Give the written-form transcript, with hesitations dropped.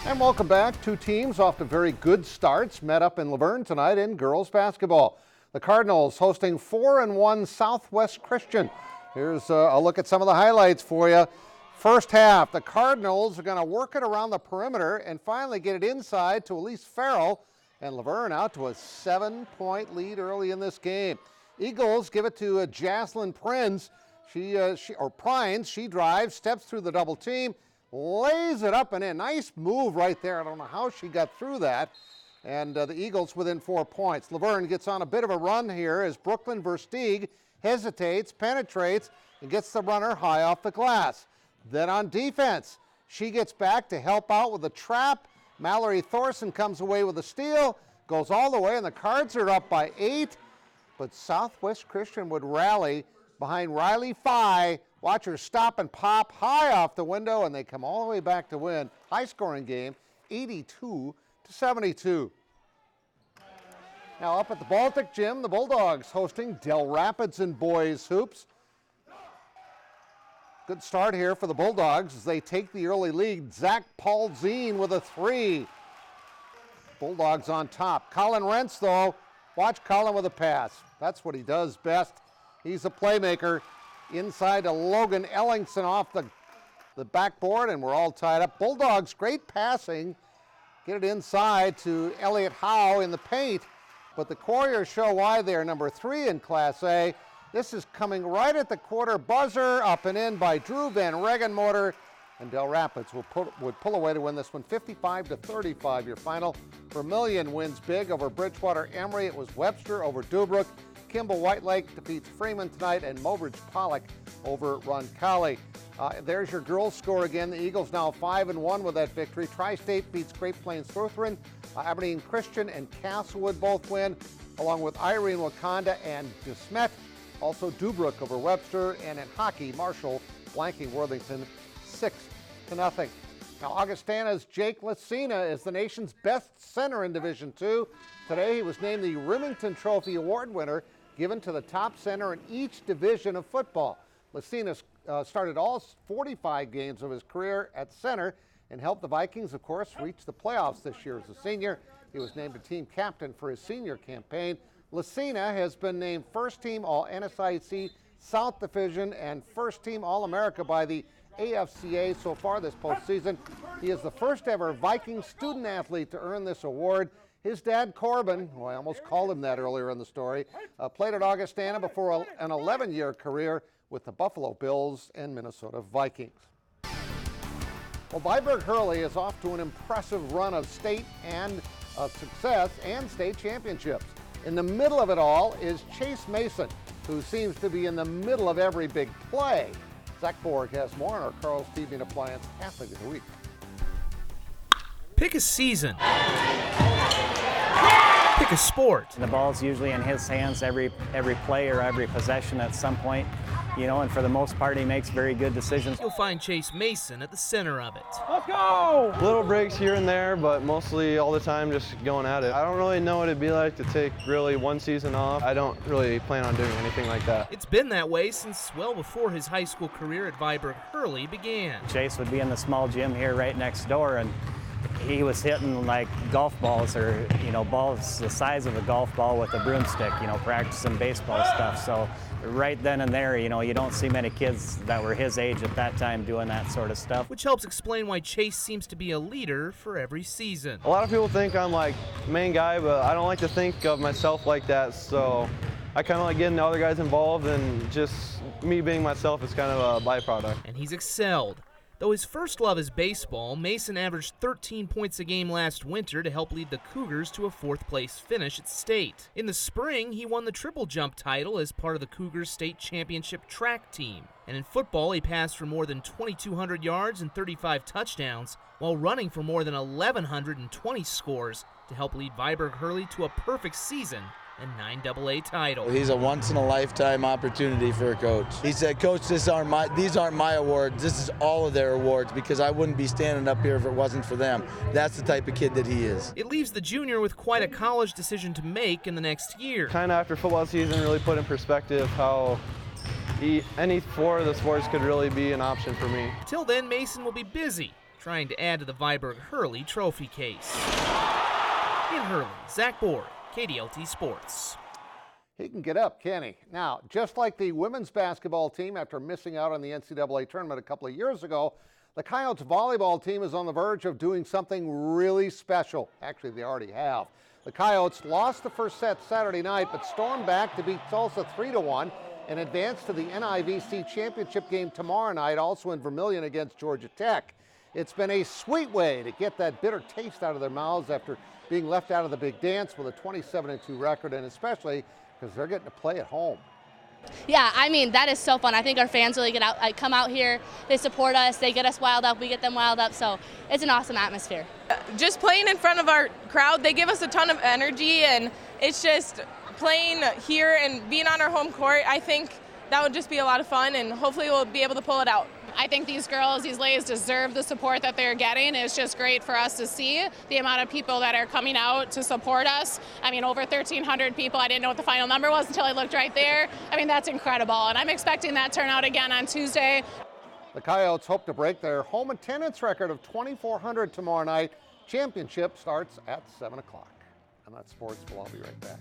And welcome back. Two teams off to very good starts met up in Laverne tonight in girls basketball. The Cardinals hosting 4-1 Southwest Christian. Here's a look at some of the highlights for you. First half, the Cardinals are going to work it around the perimeter and finally get it inside to Elise Farrell, and Laverne out to a 7-point lead early in this game. Eagles give it to Jaslyn Prinz. Prines, she drives, steps through the double team, lays it up and in. Nice move right there. I don't know how she got through that. And the Eagles within 4 points. Laverne gets on a bit of a run here as Brooklyn Versteeg hesitates, penetrates, and gets the runner high off the glass. Then on defense, she gets back to help out with a trap. Mallory Thorson comes away with a steal, goes all the way, and the Cards are up by 8. But Southwest Christian would rally behind Riley Fye. Watch her stop and pop high off the window, and they come all the way back to win. High-scoring game, 82-72. Now up at the Baltic Gym, the Bulldogs hosting Dell Rapids in boys hoops. Good start here for the Bulldogs as they take the early lead. Zach Paulzine with a 3. Bulldogs on top. Colin Rentz, though, watch Colin with a pass. That's what he does best. He's a playmaker. Inside to Logan Ellingson off the backboard, and we're all tied up. Bulldogs, great passing. Get it inside to Elliott Howe in the paint, but the Couriers show why they're number 3 in Class A. This is coming right at the quarter buzzer, up and in by Drew Van Regenmotor, and Dell Rapids would pull away to win this one 55-35. Your final. Vermillion wins big over Bridgewater Emory. It was Webster over Dubrook. Kimball Whitelake defeats Freeman tonight, and Mobridge Pollock over Roncalli. There's your girls' score again. The Eagles now 5-1 with that victory. Tri-State beats Great Plains Lutheran. Aberdeen Christian and Castlewood both win, along with Irene Wakanda and DeSmet. Also Dubrook over Webster, and in hockey, Marshall blanking Worthington 6-0. Now Augustana's Jake LACINA is the nation's best center in Division II. Today he was named the Remington Trophy Award winner, given to the top center in each division of football. LACINA started all 45 games of his career at center and helped the Vikings, of course, reach the playoffs this year as a senior. He was named a team captain for his senior campaign. LACINA has been named first team All-NSIC South Division and first team All-America by the AFCA so far this postseason. He is the first ever Viking student athlete to earn this award. His dad, Corbin, who I almost called him that earlier in the story, played at Augustana before an 11-year career with the Buffalo Bills and Minnesota Vikings. Well, Viborg Hurley is off to an impressive run of state and success and state championships. In the middle of it all is Chase Mason, who seems to be in the middle of every big play. Zach Borg has more on our Carl's TV and Appliance Athlete of the Week. Pick a season. Pick a sport. The ball's usually in his hands every play or every possession at some point, and for the most part he makes very good decisions. You'll find Chase Mason at the center of it. Let's go! Little breaks here and there, but mostly all the time just going at it. I don't really know what it'd be like to take really one season off. I don't really plan on doing anything like that. It's been that way since well before his high school career at Viborg Hurley began. Chase would be in the small gym here right next door, and he was hitting like golf balls or, balls the size of a golf ball with a broomstick, practicing baseball stuff. So right then and there, you don't see many kids that were his age at that time doing that sort of stuff. Which helps explain why Chase seems to be a leader for every season. A lot of people think I'm like the main guy, but I don't like to think of myself like that. So I kind of like getting the other guys involved, and just me being myself is kind of a byproduct. And he's excelled. Though his first love is baseball, Mason averaged 13 points a game last winter to help lead the Cougars to a 4th-place finish at state. In the spring, he won the triple jump title as part of the Cougars state championship track team. And in football, he passed for more than 2,200 yards and 35 touchdowns, while running for more than 1,120 scores to help lead Viborg Hurley to a perfect season and 9 AA title. He's a once-in-a-lifetime opportunity for a coach. He said, Coach, these aren't my awards. This is all of their awards, because I wouldn't be standing up here if it wasn't for them. That's the type of kid that he is. It leaves the junior with quite a college decision to make in the next year. Kind of after football season really put in perspective how any 4 of the sports could really be an option for me. Till then, Mason will be busy trying to add to the Viborg-Hurley trophy case. In Hurley, Zach Bohr, KDLT Sports. He can get up, can he? Now, just like the women's basketball team after missing out on the NCAA tournament a couple of years ago, the Coyotes volleyball team is on the verge of doing something really special. Actually, they already have. The Coyotes lost the first set Saturday night, but stormed back to beat Tulsa 3-1 and advance to the NIVC championship game tomorrow night, also in Vermillion against Georgia Tech. It's been a sweet way to get that bitter taste out of their mouths after being left out of the big dance with a 27-2 record, and especially because they're getting to play at home. Yeah, I mean, that is so fun. I think our fans really come out here, they support us, they get us wild up, we get them wild up, so it's an awesome atmosphere. Just playing in front of our crowd, they give us a ton of energy, and it's just playing here and being on our home court, I think that would just be a lot of fun, and hopefully we'll be able to pull it out. I think these girls, these ladies deserve the support that they're getting. It's just great for us to see the amount of people that are coming out to support us. I mean, over 1,300 people. I didn't know what the final number was until I looked right there. I mean, that's incredible, and I'm expecting that turnout again on Tuesday. The Coyotes hope to break their home attendance record of 2,400 tomorrow night. Championship starts at 7 o'clock. And that's sports. Well, I'll be right back.